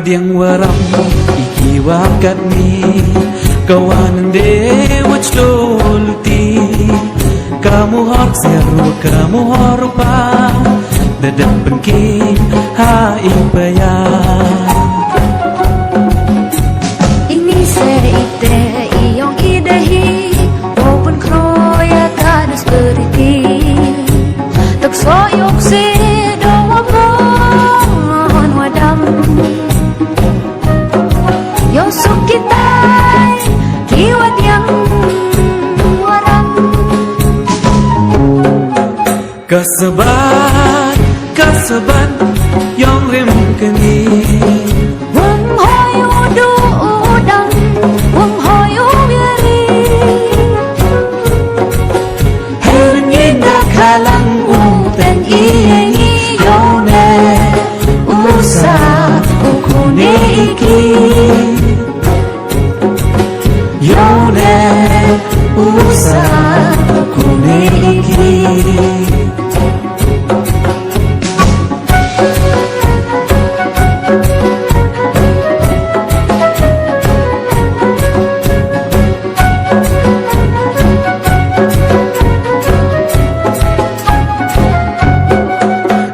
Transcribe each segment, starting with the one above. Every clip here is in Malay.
Wadiang waram iki wakat ni kawanan dewa cloluti kamu har seru kamu harupa dadak bengki ha impaya ini seite iyong idehi open kroya kadus beriti tak soyok se doa mohon wadam yosuk kita kiwat yang waram kasaban yang rim keni wong hoyo do udang wong hoyo biari herengin kalang dan iengi yone usa ukune iki yone usa ukune iki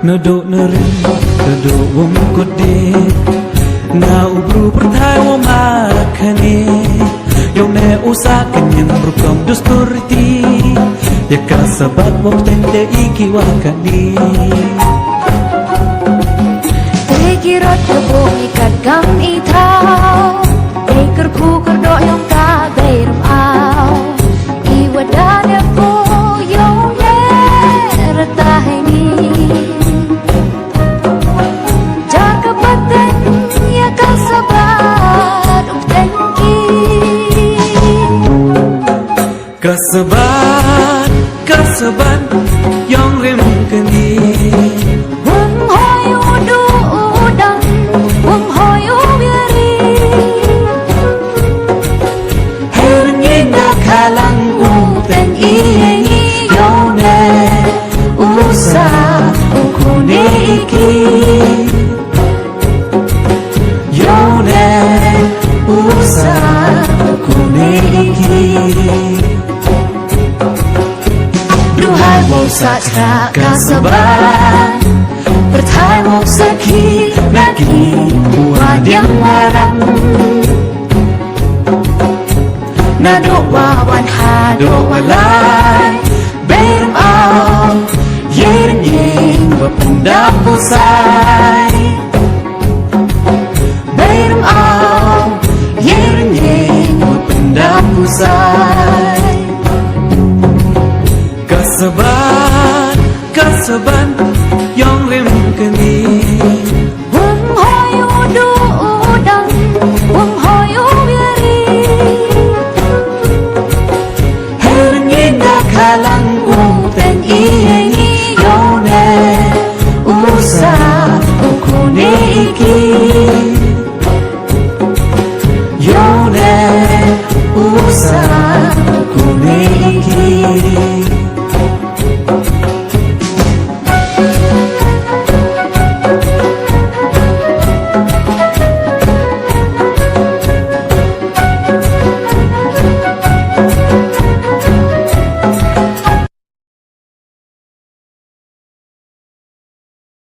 Nadok nering, nadok wong kode Na ubru pertai wong makane Yung ne usa kanyang berukam dusturti Ya kasabat wong tende iki wakani Tekirot kebong ikat gam itaw Teker ku kerdok yung kabay rumaw Iwadane po yung neretahini Kasaban yang rim keni wong hoyo do udang wong hoyo biari herengin kalang dan iengi yone usa ukune iki yone usa ukune iki Satra kasaban bertai mau saki lagi wadiang waram nadok wawan hadok walai berem au yering yeng bependap pusai berem au yering yeng bependap pusai kasaban yang rim